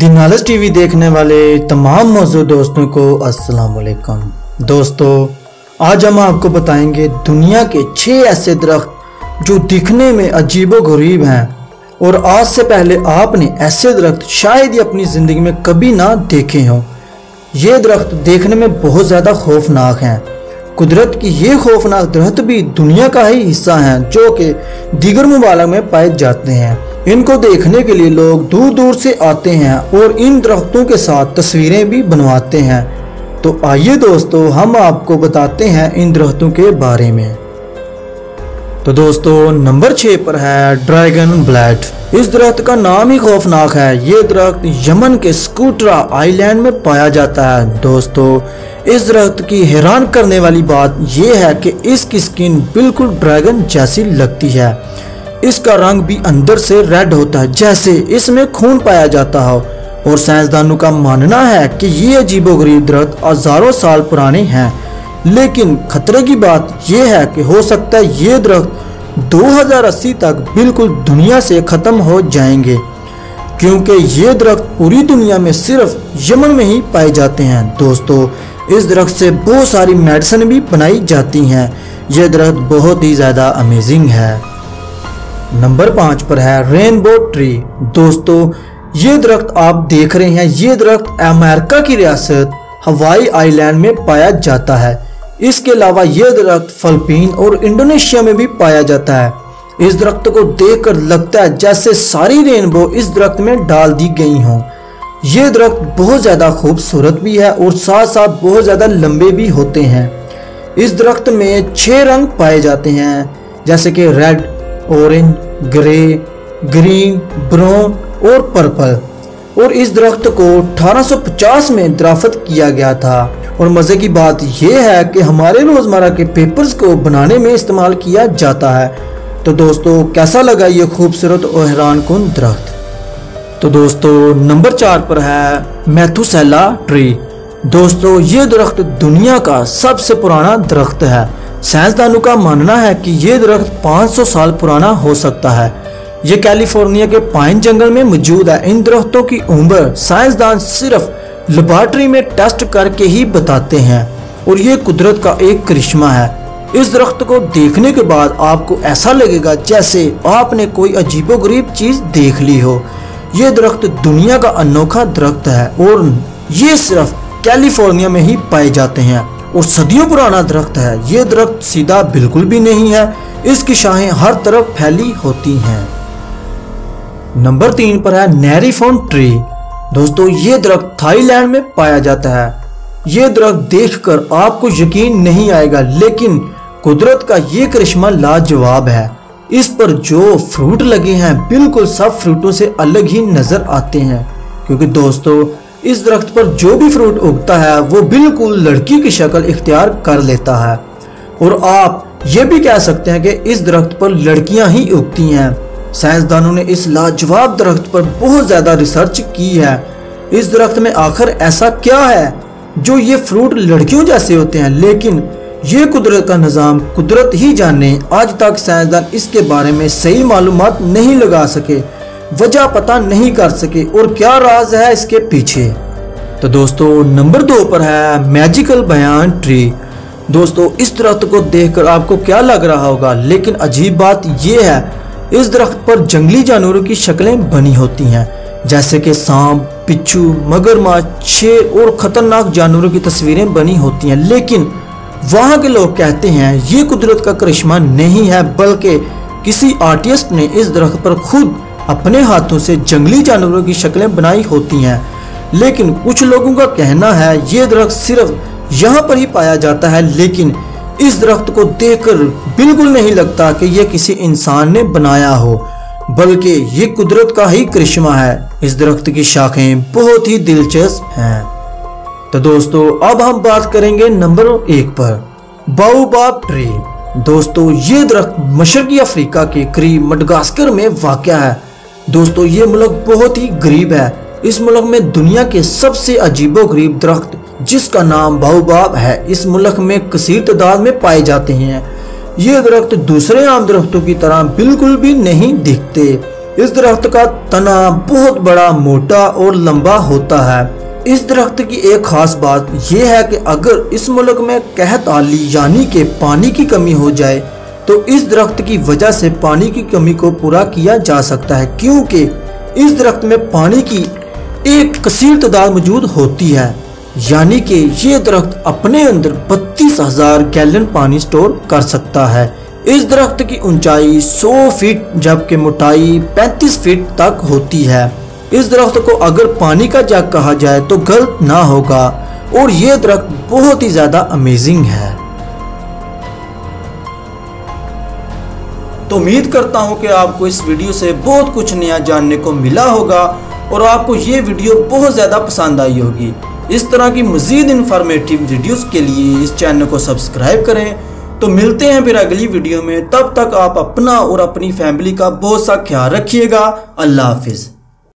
दिनालस TV देखने वाले तमाम मौजूद दोस्तों को अस्सलाम वालेकुम। दोस्तों, आज हम आपको बताएंगे दुनिया के 6 ऐसे दरख्त जो दिखने में अजीबोगरीब हैं और आज से पहले आपने ऐसे दरख्त शायद ही अपनी ज़िंदगी में कभी ना देखे हों। ये दरख्त देखने में बहुत ज़्यादा खौफनाक हैं। कुदरत की ये खौफनाक दरख्त भी दुनिया का ही हिस्सा हैं जो कि दीगर मुमालिक में पाए जाते हैं। इनको देखने के लिए लोग दूर दूर से आते हैं और इन दरख्तों के साथ तस्वीरें भी बनवाते हैं। तो आइए दोस्तों, हम आपको बताते हैं इन दरख्तों के बारे में। तो दोस्तों, नंबर 6 पर है ड्रैगन ब्लैड। इस दरख्त का नाम ही खौफनाक है। ये दरख्त यमन के स्कूट्रा आइलैंड में पाया जाता है। दोस्तों, इस दरख्त की हैरान करने वाली बात यह है कि इसकी स्किन बिल्कुल ड्रैगन जैसी लगती है। इसका रंग भी अंदर से रेड होता है जैसे इसमें खून पाया जाता हो और साइंसदानों का मानना है कि ये अजीबोगरीब दरख्त हजारों साल पुराने हैं। लेकिन खतरे की बात यह है कि हो सकता है ये दरख्त 2080 तक बिल्कुल दुनिया से खत्म हो जाएंगे, क्योंकि ये दरख्त पूरी दुनिया में सिर्फ यमन में ही पाए जाते हैं। दोस्तों, इस दरख्त से बहुत सारी मेडिसिन भी बनाई जाती हैं। यह दरख्त बहुत ही ज़्यादा अमेजिंग है। नंबर 5 पर है रेनबो ट्री। दोस्तों, ये दरख्त आप देख रहे हैं, ये दरख्त अमेरिका की रियासत हवाई आइलैंड में पाया जाता है। इसके अलावा यह दरख्त फिलीपीन और इंडोनेशिया में भी पाया जाता है। इस दरख्त को देखकर लगता है जैसे सारी रेनबो इस दरख्त में डाल दी गई हों। ये दरख्त बहुत ज़्यादा खूबसूरत भी है और साथ साथ बहुत ज़्यादा लंबे भी होते हैं। इस दरख्त में 6 रंग पाए जाते हैं, जैसे कि red, orange, grey, green, brown और पर्पल। और इस दरख्त को 1850 में दराफ्त किया गया था। और मज़े की बात यह है कि हमारे रोज़मर्रा के पेपर्स को बनाने में इस्तेमाल किया जाता है। तो दोस्तों, कैसा लगा ये खूबसूरत और हैरानकुन दरख्त? तो दोस्तों, नंबर 4 पर है मैथुसेला ट्री। दोस्तों, ये दरख्त दुनिया का सबसे पुराना दरख्त है। साइंसदानों का मानना है कि ये दरख्त 500 साल पुराना हो सकता है। ये कैलिफोर्निया के पाइन जंगल में मौजूद है। इन दरख्तों की उम्र साइंसदान सिर्फ लेबॉर्ट्री में टेस्ट करके ही बताते हैं और ये कुदरत का एक करिश्मा है। इस दरख्त को देखने के बाद आपको ऐसा लगेगा जैसे आपने कोई अजीबोगरीब चीज देख ली हो। ये दरख्त दुनिया का अनोखा दरख्त है और ये सिर्फ कैलिफोर्निया में ही पाए जाते हैं और सदियों पुराना दरख्त है। ये दरख्त सीधा बिल्कुल भी नहीं है, इसकी शाखें हर तरफ फैली होती हैं। नंबर 3 पर है नेरीफोन ट्री। दोस्तों, ये दरख्त थाईलैंड में पाया जाता है। ये दरख्त देखकर आपको यकीन नहीं आएगा, लेकिन कुदरत का ये करिश्मा लाजवाब है। इस पर जो फ्रूट लगे हैं बिल्कुल सब फ्रूटों से अलग ही नजर आते हैं, क्योंकि दोस्तों इस दरख्त पर जो भी फ्रूट उगता है वो बिल्कुल लड़की की शक्ल इख्तियार कर लेता है। और आप ये भी कह सकते हैं कि इस दरख्त पर लड़कियां ही उगती हैं। साइंसदानों ने इस लाजवाब दरख्त पर बहुत ज्यादा रिसर्च की है। इस दरख्त में आखिर ऐसा क्या है जो ये फ्रूट लड़कियों जैसे होते हैं, लेकिन ये कुदरत का निज़ाम कुदरत ही जाने। आज तक साइंसदान इसके बारे में सही मालूमात नहीं लगा सके, वजह पता नहीं कर सके और क्या राज है इसके पीछे। तो दोस्तों, नंबर 2 पर है मैजिकल बयान ट्री। दोस्तों, इस दरख्त को देखकर आपको क्या लग रहा होगा, लेकिन अजीब बात यह है इस दरख्त पर जंगली जानवरों की शक्लें बनी होती हैं, जैसे कि सांप, बिच्छू, मगरमच्छ, शेर और खतरनाक जानवरों की तस्वीरें बनी होती हैं। लेकिन वहाँ के लोग कहते हैं ये कुदरत का करिश्मा नहीं है, बल्कि किसी आर्टिस्ट ने इस दरख्त पर खुद अपने हाथों से जंगली जानवरों की शक्लें बनाई होती हैं। लेकिन कुछ लोगों का कहना है ये दरख्त सिर्फ यहाँ पर ही पाया जाता है, लेकिन इस दरख्त को देखकर बिल्कुल नहीं लगता कि यह किसी इंसान ने बनाया हो, बल्कि ये कुदरत का ही करिश्मा है। इस दरख्त की शाखें बहुत ही दिलचस्प हैं। तो दोस्तों, अब हम बात करेंगे नंबर 1 पर बाओबाब ट्री। दोस्तों, ये दरख्त मशरकी अफ्रीका के करीब मडगास्कर में वाक़या है। दोस्तों, ये मुल्क बहुत ही गरीब है। इस मुल्क में दुनिया के सबसे अजीबोगरीब दरख्त जिसका नाम बाओबाब है, इस मुल्क में कसीर तादाद में पाए जाते हैं। ये दरख्त दूसरे आम दरख्तों की तरह बिल्कुल भी नहीं दिखते। इस दरख्त का तना बहुत बड़ा, मोटा और लंबा होता है। इस दरख्त की एक खास बात यह है कि अगर इस मुल्क में कहत आली यानी कि पानी की कमी हो जाए तो इस दरख्त की वजह से पानी की कमी को पूरा किया जा सकता है, क्योंकि इस दरख्त में पानी की एक कसीर तादाद मौजूद होती है। यानी कि ये दरख्त अपने अंदर 32,000 गैलन पानी स्टोर कर सकता है। इस दरख्त की ऊंचाई 100 फीट जबकि मोटाई 35 फीट तक होती है। इस दरख्त को अगर पानी का जग कहा जाए तो गलत ना होगा और ये दरख्त बहुत ही ज्यादा अमेजिंग है। तो उम्मीद करता हूँ कि आपको इस वीडियो से बहुत कुछ नया जानने को मिला होगा और आपको ये वीडियो बहुत ज़्यादा पसंद आई होगी। इस तरह की मज़ीद इंफॉर्मेटिव वीडियोस के लिए इस चैनल को सब्सक्राइब करें। तो मिलते हैं फिर अगली वीडियो में, तब तक आप अपना और अपनी फैमिली का बहुत सा ख्याल रखिएगा। अल्लाह हाफिज़।